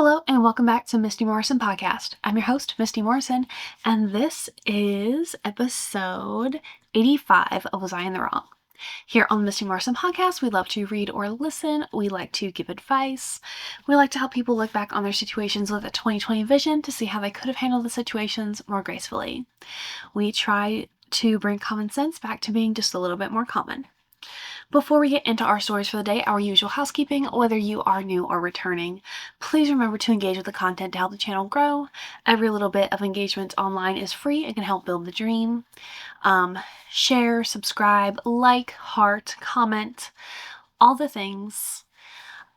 Hello and welcome back to Misty Morrison Podcast. I'm your host, Misty Morrison, and this is episode 85 of Was I in the Wrong? Here on the Misty Morrison Podcast, we love to read or listen. We like to give advice. We like to help people look back on their situations with a 2020 vision to see how they could have handled the situations more gracefully. We try to bring common sense back to being just a little bit more common. Before we get into our stories for the day, our usual housekeeping, whether you are new or returning, please remember to engage with the content to help the channel grow. Every little bit of engagement online is free and can help build the dream. Share, subscribe, like, heart, comment, all the things.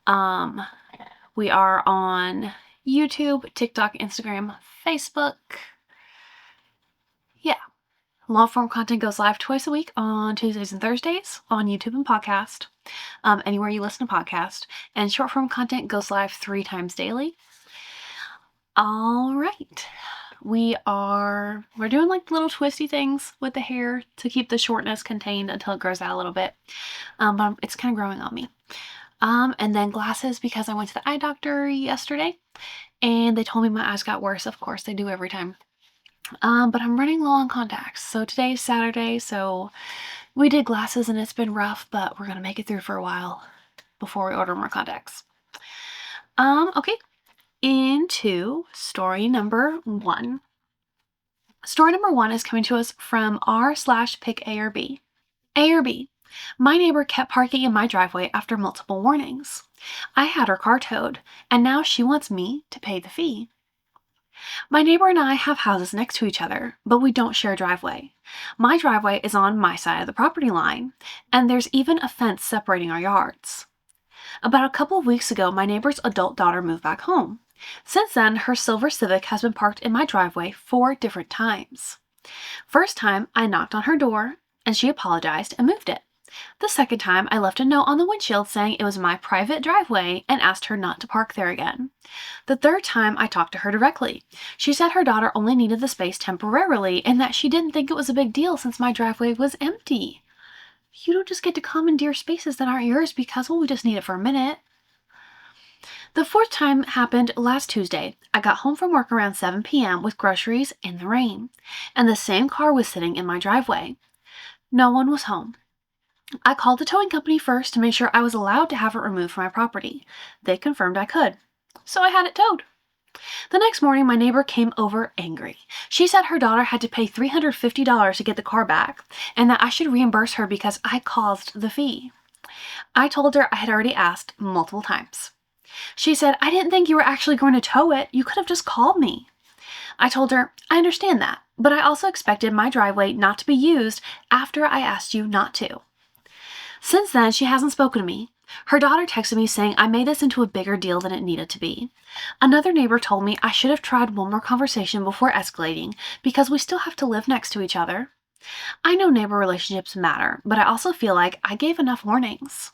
We are on YouTube, TikTok, Instagram, Facebook. Yeah. Long-form content goes live twice a week on Tuesdays and Thursdays on YouTube and podcast, anywhere you listen to podcast. And short-form content goes live 3 times daily. All right. We're doing like little twisty things with the hair to keep the shortness contained until it grows out a little bit. But it's kind of growing on me. And then glasses because I went to the eye doctor yesterday and they told me my eyes got worse. Of course, they do every time. But I'm running low on contacts. So today's Saturday, so we did glasses and it's been rough, but we're gonna make it through for a while before we order more contacts. Okay, into story number 1. Story number 1 is coming to us from r/pick A or B. A or B. My neighbor kept parking in my driveway after multiple warnings. I had her car towed, and now she wants me to pay the fee. My neighbor and I have houses next to each other, but we don't share a driveway. My driveway is on my side of the property line, and there's even a fence separating our yards. About a couple of weeks ago, my neighbor's adult daughter moved back home. Since then, her silver Civic has been parked in my driveway 4 different times. First time, I knocked on her door, and she apologized and moved it. The second time, I left a note on the windshield saying it was my private driveway and asked her not to park there again. The third time, I talked to her directly. She said her daughter only needed the space temporarily and that she didn't think it was a big deal since my driveway was empty. You don't just get to commandeer spaces that aren't yours because, well, we just need it for a minute. The fourth time happened last Tuesday. I got home from work around 7 p.m. with groceries in the rain, and the same car was sitting in my driveway. No one was home. I called the towing company first to make sure I was allowed to have it removed from my property. They confirmed I could, so I had it towed. The next morning, my neighbor came over angry. She said her daughter had to pay $350 to get the car back, and that I should reimburse her because I caused the fee. I told her I had already asked multiple times. She said, I didn't think you were actually going to tow it. You could have just called me. I told her, I understand that, but I also expected my driveway not to be used after I asked you not to. Since then, she hasn't spoken to me. Her daughter texted me saying I made this into a bigger deal than it needed to be. Another neighbor told me I should have tried one more conversation before escalating because we still have to live next to each other. I know neighbor relationships matter, but I also feel like I gave enough warnings.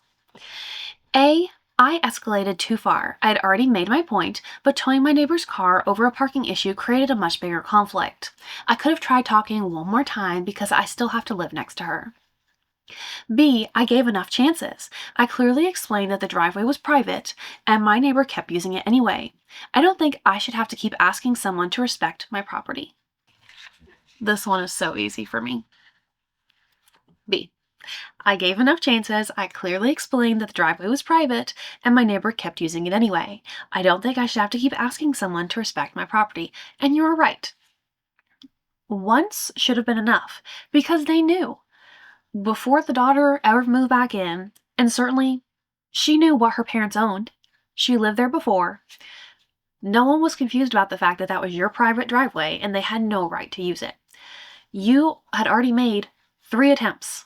A. I escalated too far. I had already made my point, but towing my neighbor's car over a parking issue created a much bigger conflict. I could have tried talking one more time because I still have to live next to her. B. I gave enough chances. I clearly explained that the driveway was private, and my neighbor kept using it anyway. I don't think I should have to keep asking someone to respect my property. This one is so easy for me. B. I gave enough chances. I clearly explained that the driveway was private, and my neighbor kept using it anyway. I don't think I should have to keep asking someone to respect my property, and you were right. Once should have been enough, because they knew. Before the daughter ever moved back in, and certainly she knew what her parents owned. She lived there before. No one was confused about the fact that that was your private driveway and they had no right to use it. You had already made 3 attempts.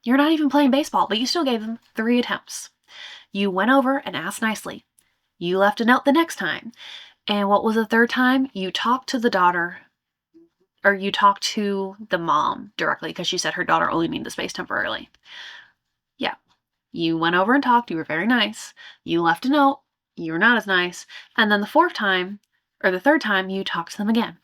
You're not even playing baseball, but you still gave them 3 attempts. You went over and asked nicely. You left a note the next time. And what was the third time? You talked to the daughter. Or you talked to the mom directly because she said her daughter only needed the space temporarily. Yeah. You went over and talked. You were very nice. You left a note. You were not as nice. And then the third time, you talked to them again.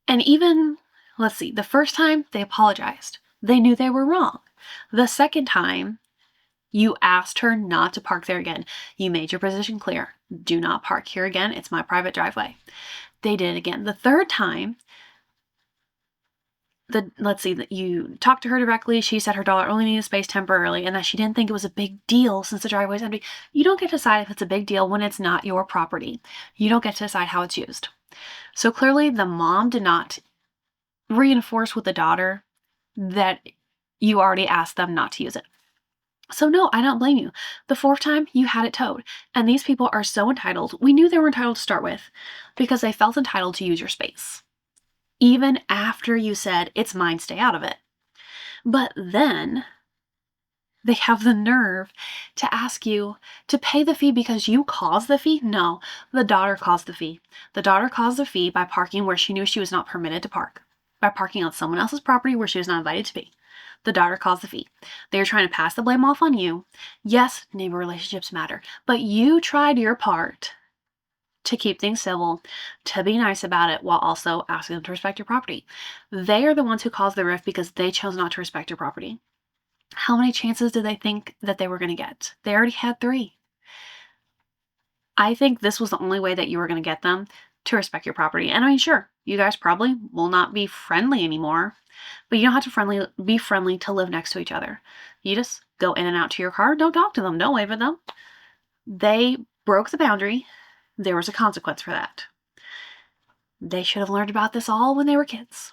And even, the first time, they apologized. They knew they were wrong. The second time, you asked her not to park there again. You made your position clear. Do not park here again. It's my private driveway. They did it again. The third time, let's see, that you talked to her directly. She said her daughter only needed space temporarily and that she didn't think it was a big deal since the driveway is empty. You don't get to decide if it's a big deal when it's not your property. You don't get to decide how it's used. So clearly the mom did not reinforce with the daughter that you already asked them not to use it. So no, I don't blame you. The fourth time, you had it towed. And these people are so entitled. We knew they were entitled to start with because they felt entitled to use your space. Even after you said, it's mine, stay out of it. But then they have the nerve to ask you to pay the fee because you caused the fee? No, the daughter caused the fee. The daughter caused the fee by parking where she knew she was not permitted to park, by parking on someone else's property where she was not invited to be. The daughter caused the fee. They are trying to pass the blame off on you. Yes, neighbor relationships matter, but you tried your part to keep things civil, to be nice about it, while also asking them to respect your property. They are the ones who caused the rift because they chose not to respect your property. How many chances did they think that they were going to get? They already had 3. I think this was the only way that you were going to get them to respect your property. And I mean, sure, you guys probably will not be friendly anymore, but you don't have to be friendly to live next to each other. You just go in and out to your car. Don't talk to them. Don't wave at them. They broke the boundary. There was a consequence for that. They should have learned about this all when they were kids.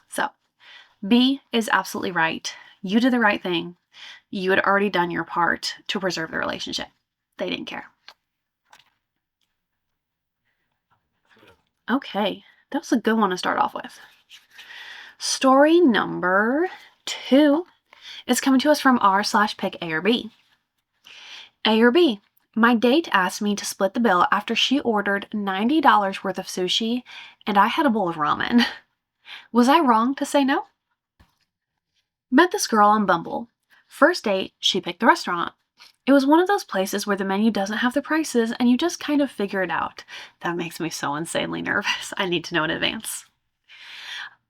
So, B is absolutely right. You did the right thing. You had already done your part to preserve the relationship. They didn't care. Okay, that was a good one to start off with. Story number 2 is coming to us from r/pick A or B. A or B. My date asked me to split the bill after she ordered $90 worth of sushi and I had a bowl of ramen. Was I wrong to say no? Met this girl on Bumble. First date, she picked the restaurant. It was one of those places where the menu doesn't have the prices and you just kind of figure it out. That makes me so insanely nervous. I need to know in advance.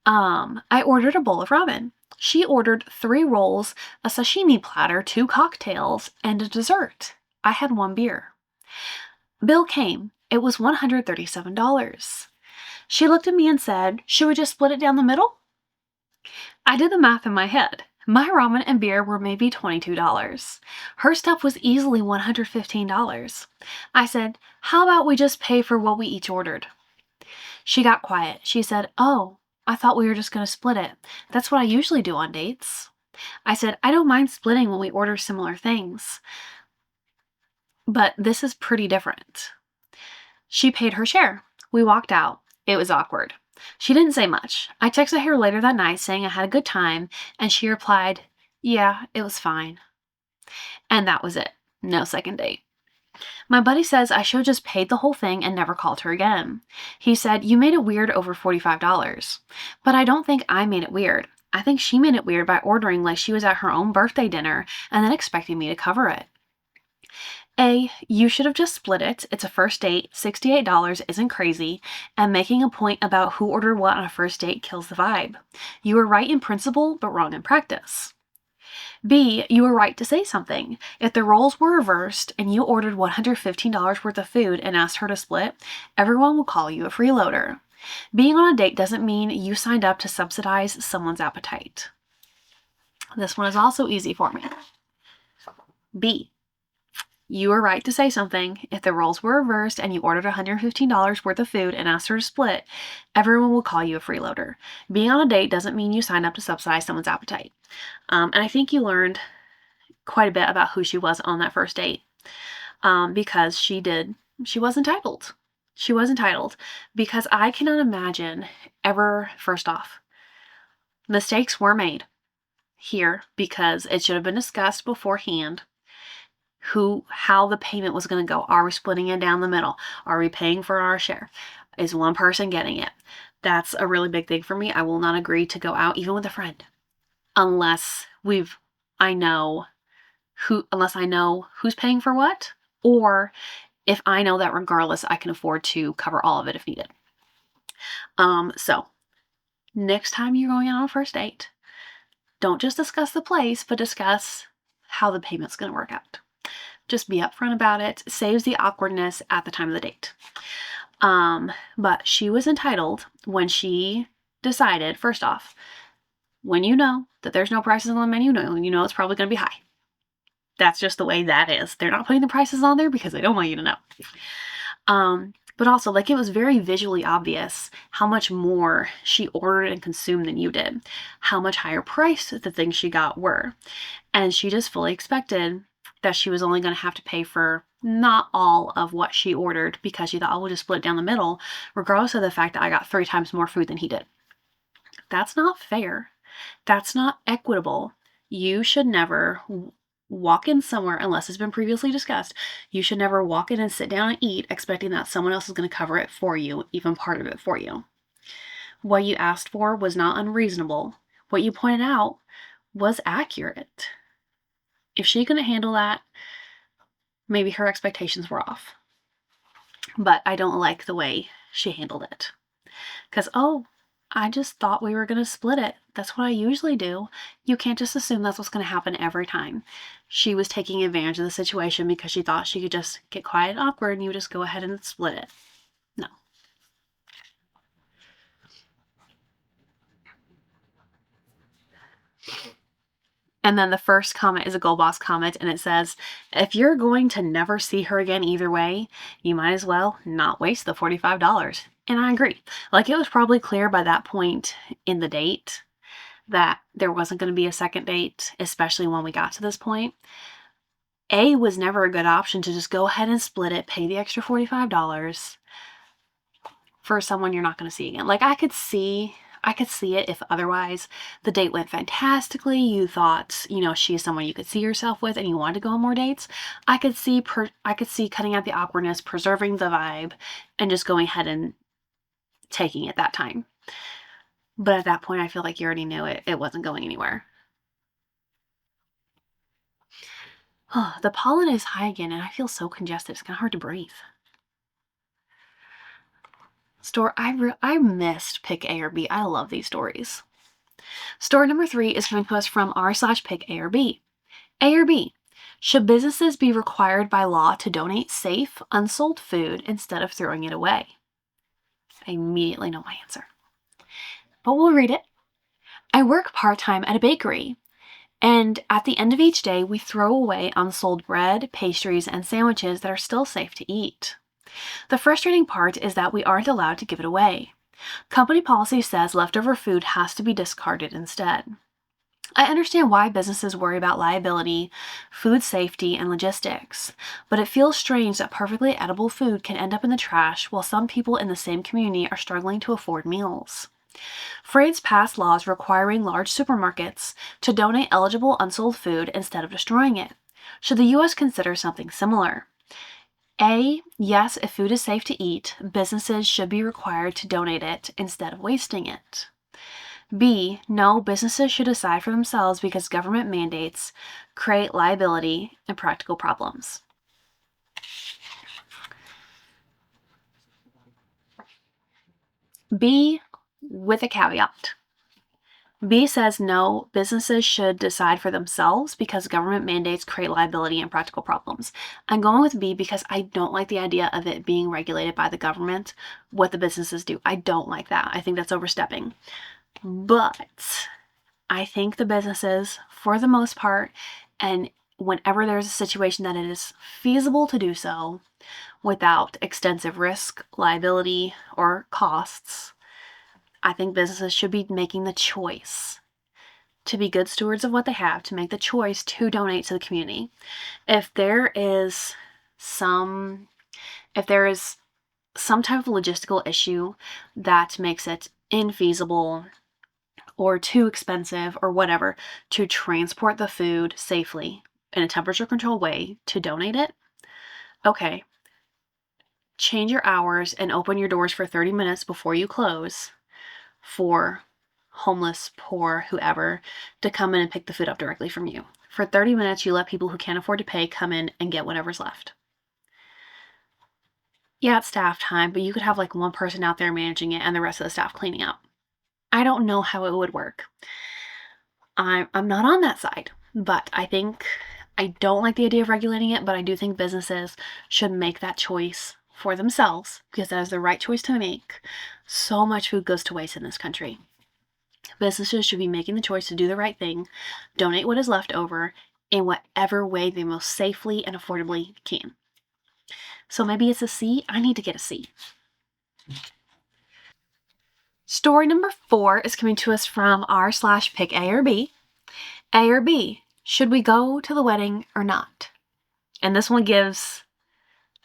I ordered a bowl of ramen. She ordered 3 rolls, a sashimi platter, 2 cocktails, and a dessert. I had 1 beer. Bill came. It was $137. She looked at me and said, should we just split it down the middle? I did the math in my head. My ramen and beer were maybe $22. Her stuff was easily $115. I said, how about we just pay for what we each ordered? She got quiet. She said, oh, I thought we were just going to split it. That's what I usually do on dates. I said, I don't mind splitting when we order similar things, but this is pretty different. She paid her share. We walked out. It was awkward. She didn't say much. I texted her later that night saying I had a good time, and she replied, yeah, it was fine. And that was it. No second date. My buddy says I should have just paid the whole thing and never called her again. He said, you made it weird over $45. But I don't think I made it weird. I think she made it weird by ordering like she was at her own birthday dinner and then expecting me to cover it. A, you should have just split it. It's a first date. $68 isn't crazy. And making a point about who ordered what on a first date kills the vibe. You were right in principle, but wrong in practice. B, you were right to say something. If the roles were reversed and you ordered $115 worth of food and asked her to split, everyone will call you a freeloader. Being on a date doesn't mean you signed up to subsidize someone's appetite. This one is also easy for me. B, you were right to say something. If the roles were reversed and you ordered $115 worth of food and asked her to split, everyone will call you a freeloader. Being on a date doesn't mean you signed up to subsidize someone's appetite. And I think you learned quite a bit about who she was on that first date, because she was entitled. She was entitled because I cannot imagine ever, first off, mistakes were made here because it should have been discussed beforehand how the payment was going to go. Are we splitting it down the middle? Are we paying for our share? Is one person getting it? That's a really big thing for me. I will not agree to go out even with a friend unless I know who's paying for what, or if I know that regardless I can afford to cover all of it if needed. So next time you're going out on a first date, don't just discuss the place, but discuss how the payment's going to work out. Just be upfront about it. Saves the awkwardness at the time of the date. But she was entitled when she decided, first off, when you know that there's no prices on the menu, you know it's probably going to be high. That's just the way that is. They're not putting the prices on there because they don't want you to know. But also, like, it was very visually obvious how much more she ordered and consumed than you did, how much higher priced the things she got were. And she just fully expected that she was only going to have to pay for not all of what she ordered because she thought, oh, we'll just split it down the middle, regardless of the fact that I got 3 times more food than he did. That's not fair. That's not equitable. You should never walk in somewhere, unless it's been previously discussed, you should never walk in and sit down and eat expecting that someone else is going to cover it for you, even part of it for you. What you asked for was not unreasonable. What you pointed out was accurate. If she couldn't handle that, maybe her expectations were off. But I don't like the way she handled it. Because, I just thought we were going to split it. That's what I usually do. You can't just assume that's what's going to happen every time. She was taking advantage of the situation because she thought she could just get quiet and awkward and you would just go ahead and split it. No. And then the first comment is a Gold Boss comment, and it says, if you're going to never see her again either way, you might as well not waste the $45. And I agree. Like, it was probably clear by that point in the date that there wasn't going to be a second date, especially when we got to this point. A was never a good option to just go ahead and split it, pay the extra $45 for someone you're not going to see again. Like, I could see it if otherwise the date went fantastically. You thought, she's someone you could see yourself with and you wanted to go on more dates. I could see cutting out the awkwardness, preserving the vibe, and just going ahead and taking it that time. But at that point, I feel like you already knew it wasn't going anywhere. Oh, the pollen is high again and I feel so congested. It's kind of hard to breathe. Store, I missed pick A or B. I love these stories. Story number 3 is coming to us from r/pick A or B. A or B. Should businesses be required by law to donate safe, unsold food instead of throwing it away? I immediately know my answer. But we'll read it. I work part-time at a bakery, and at the end of each day, we throw away unsold bread, pastries, and sandwiches that are still safe to eat. The frustrating part is that we aren't allowed to give it away. Company policy says leftover food has to be discarded instead. I understand why businesses worry about liability, food safety, and logistics, but it feels strange that perfectly edible food can end up in the trash while some people in the same community are struggling to afford meals. France passed laws requiring large supermarkets to donate eligible unsold food instead of destroying it. Should the U.S. consider something similar? A. Yes, if food is safe to eat, businesses should be required to donate it instead of wasting it. B. No, businesses should decide for themselves because government mandates create liability and practical problems. B, with a caveat. B says no, businesses should decide for themselves because government mandates create liability and practical problems. I'm going with B because I don't like the idea of it being regulated by the government, what the businesses do. I don't like that. I think that's overstepping. But I think the businesses, for the most part, and whenever there's a situation that it is feasible to do so without extensive risk, liability, or costs, I think businesses should be making the choice to be good stewards of what they have, to make the choice to donate to the community. If there is some type of logistical issue that makes it infeasible or too expensive or whatever to transport the food safely in a temperature controlled way to donate it, okay, change your hours and open your doors for 30 minutes before you close for homeless, poor, whoever, to come in and pick the food up directly from you. For 30 minutes, you let people who can't afford to pay come in and get whatever's left. Yeah, it's staff time, but you could have like one person out there managing it and the rest of the staff cleaning up. I don't know how it would work. I'm not on that side, but I think I don't like the idea of regulating it, but I do think businesses should make that choice for themselves because that is the right choice to make. So much food goes to waste in this country. Businesses should be making the choice to do the right thing, donate what is left over in whatever way they most safely and affordably can. So maybe it's a C. I need to get a C. Story number 4 is coming to us from r/pick A or B. A or B, should we go to the wedding or not? And this one gives,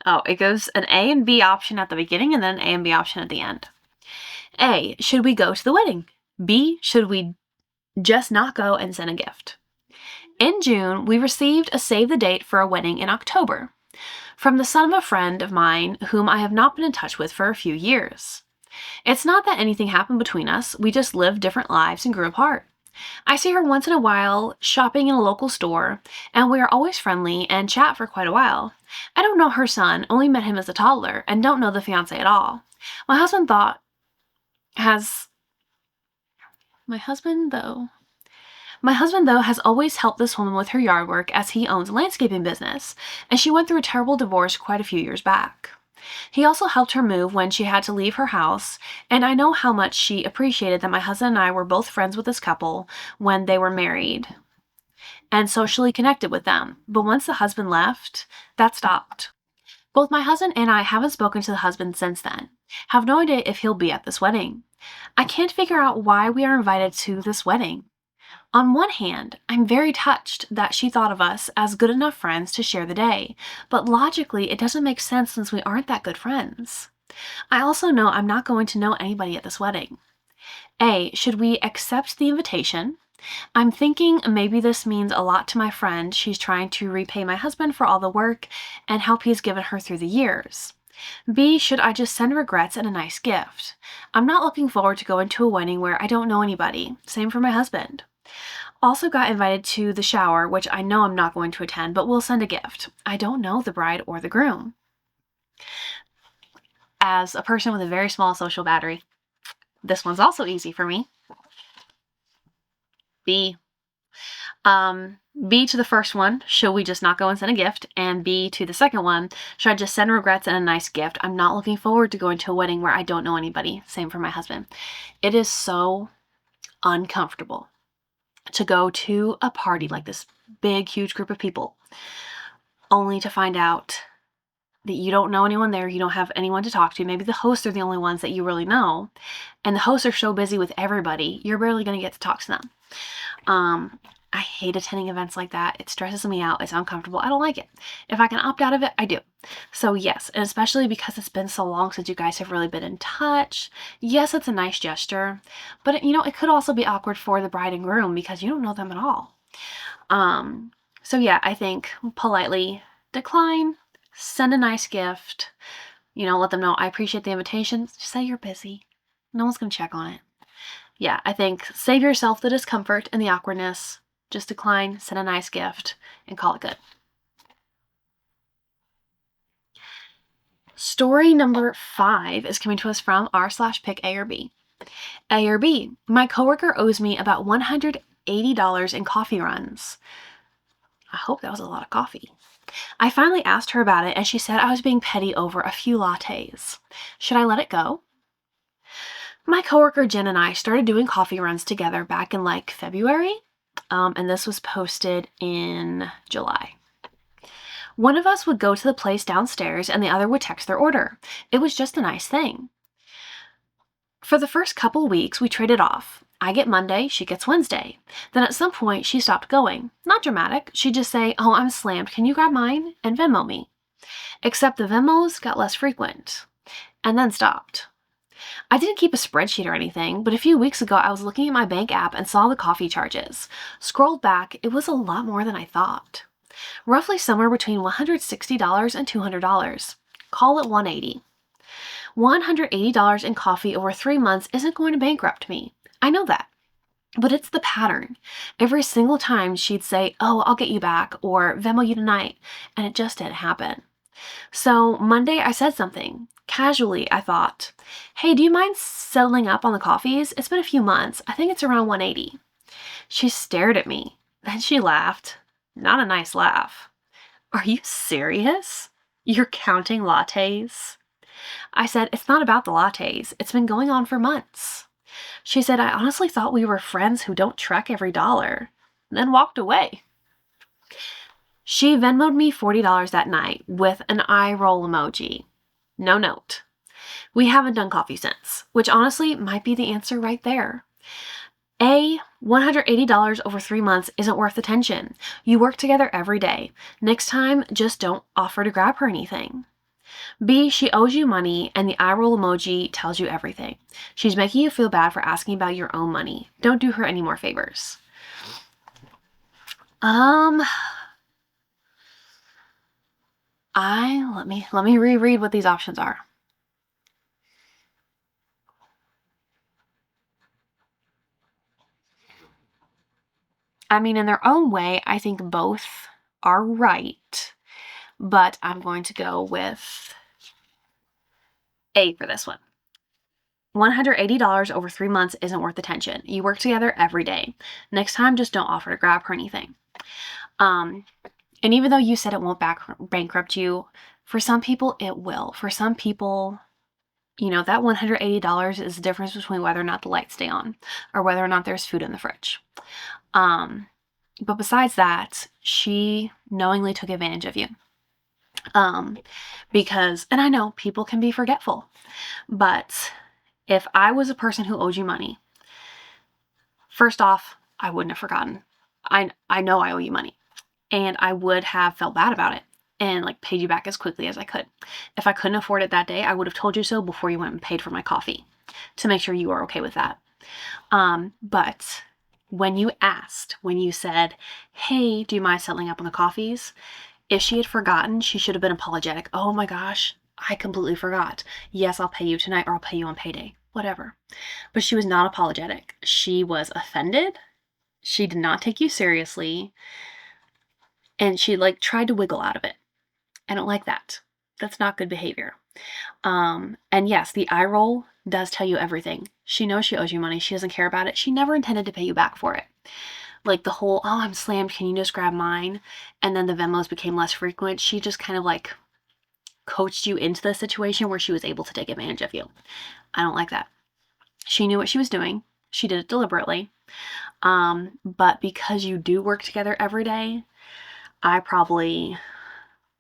it goes an A and B option at the beginning and then an A and B option at the end. A, should we go to the wedding? B, should we just not go and send a gift? In June, we received a save the date for a wedding in October from the son of a friend of mine whom I have not been in touch with for a few years. It's not that anything happened between us, we just lived different lives and grew apart. I see her once in a while shopping in a local store, and we are always friendly and chat for quite a while. I don't know her son, only met him as a toddler, and don't know the fiancé at all. My husband, though, has always helped this woman with her yard work as he owns a landscaping business, and she went through a terrible divorce quite a few years back. He also helped her move when she had to leave her house, and I know how much she appreciated that my husband and I were both friends with this couple when they were married and socially connected with them. But once the husband left, that stopped. Both my husband and I haven't spoken to the husband since then. Have no idea if he'll be at this wedding. I can't figure out why we are invited to this wedding. On one hand, I'm very touched that she thought of us as good enough friends to share the day, but logically it doesn't make sense since we aren't that good friends. I also know I'm not going to know anybody at this wedding. A, should we accept the invitation? I'm thinking maybe this means a lot to my friend. She's trying to repay my husband for all the work and help he's given her through the years. B, should I just send regrets and a nice gift? I'm not looking forward to going to a wedding where I don't know anybody. Same for my husband. Also got invited to the shower, which I know I'm not going to attend, but we'll send a gift. I don't know the bride or the groom. As a person with a very small social battery, this one's also easy for me. B. B to the first one, should we just not go and send a gift? And B to the second one, should I just send regrets and a nice gift? I'm not looking forward to going to a wedding where I don't know anybody. Same for my husband. It is so uncomfortable to go to a party like this big, huge group of people, only to find out that you don't know anyone there, you don't have anyone to talk to. Maybe the hosts are the only ones that you really know, and the hosts are so busy with everybody, you're barely going to get to talk to them. I hate attending events like that. It stresses me out. It's uncomfortable. I don't like it. If I can opt out of it, I do. So yes, and especially because it's been so long since you guys have really been in touch. Yes, it's a nice gesture, but it could also be awkward for the bride and groom because you don't know them at all. So yeah, I think politely decline, send a nice gift, let them know I appreciate the invitation. Just say you're busy. No one's going to check on it. Yeah, I think save yourself the discomfort and the awkwardness. Just decline, send a nice gift, and call it good. Story number 5 is coming to us from r/pick A or B. A or B, my coworker owes me about $180 in coffee runs. I hope that was a lot of coffee. I finally asked her about it, and she said I was being petty over a few lattes. Should I let it go? My coworker Jen and I started doing coffee runs together back in February, and this was posted in July. One of us would go to the place downstairs and the other would text their order. It was just a nice thing. For the first couple weeks, we traded off. I get Monday, she gets Wednesday. Then at some point, she stopped going. Not dramatic. She'd just say, "Oh, I'm slammed. Can you grab mine?" and Venmo me. Except the Venmos got less frequent and then stopped. I didn't keep a spreadsheet or anything, but a few weeks ago I was looking at my bank app and saw the coffee charges. Scrolled back, it was a lot more than I thought. Roughly somewhere between $160 and $200. Call it $180. $180 in coffee over 3 months isn't going to bankrupt me. I know that. But it's the pattern. Every single time she'd say, "Oh, I'll get you back," or "Venmo you tonight," and it just didn't happen. So Monday I said something. Casually, I thought, "Hey, do you mind settling up on the coffees? It's been a few months. I think it's around $180. She stared at me. Then she laughed. Not a nice laugh. Are you serious? You're counting lattes? I said, it's not about the lattes. It's been going on for months. She said, I honestly thought we were friends who don't track every dollar, and then walked away. She Venmo'd me $40 that night with an eye roll emoji. No note. We haven't done coffee since, which honestly might be the answer right there. A, $180 over 3 months isn't worth the tension. You work together every day. Next time, just don't offer to grab her anything. B, she owes you money, and the eye roll emoji tells you everything. She's making you feel bad for asking about your own money. Don't do her any more favors. Let me reread what these options are. I mean, in their own way, I think both are right, but I'm going to go with A for this one. $180 over 3 months isn't worth the tension. You work together every day. Next time, just don't offer to grab her anything. And even though you said it won't bankrupt you, for some people it will. For some people, you know, that $180 is the difference between whether or not the lights stay on or whether or not there's food in the fridge. But besides that, she knowingly took advantage of you. Because, and I know people can be forgetful, but if I was a person who owed you money, first off, I wouldn't have forgotten. I know I owe you money, and I would have felt bad about it and like paid you back as quickly as I could. If I couldn't afford it that day, I would have told you so before you went and paid for my coffee to make sure you were okay with that. But when you asked, when you said, hey, do you mind settling up on the coffees? If she had forgotten, she should have been apologetic. Oh my gosh, I completely forgot. Yes, I'll pay you tonight, or I'll pay you on payday, whatever. But she was not apologetic. She was offended. She did not take you seriously. And she like tried to wiggle out of it. I don't like that. That's not good behavior. And yes, the eye roll does tell you everything. She knows she owes you money. She doesn't care about it. She never intended to pay you back for it. Like the whole, oh, I'm slammed, can you just grab mine? And then the Venmos became less frequent. She just kind of like coached you into the situation where she was able to take advantage of you. I don't like that. She knew what she was doing. She did it deliberately. But because you do work together every day, I probably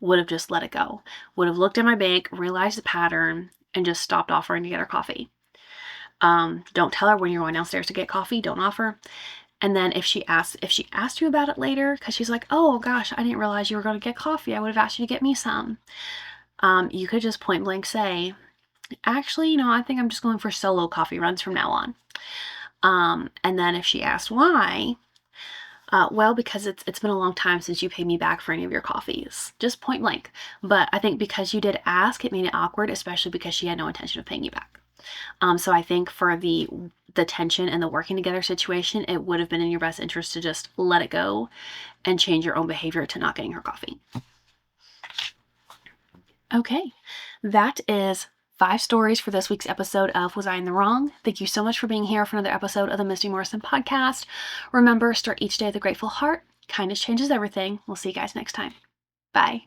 would have just let it go. Would have looked at my bank, realized the pattern, and just stopped offering to get her coffee. Don't tell her when you're going downstairs to get coffee. Don't offer. And then if she asked you about it later, because she's like, oh gosh, I didn't realize you were going to get coffee. I would have asked you to get me some. You could just point blank say, actually, you know, I think I'm just going for solo coffee runs from now on. And then if she asked why, well, because it's been a long time since you paid me back for any of your coffees. Just point blank. But I think because you did ask, it made it awkward, especially because she had no intention of paying you back. So I think for the tension and the working together situation, it would have been in your best interest to just let it go and change your own behavior to not getting her coffee. Okay, that is 5 stories for this week's episode of Was I in the Wrong? Thank you so much for being here for another episode of the Misty Morrison podcast. Remember, start each day with a grateful heart. Kindness changes everything. We'll see you guys next time. Bye.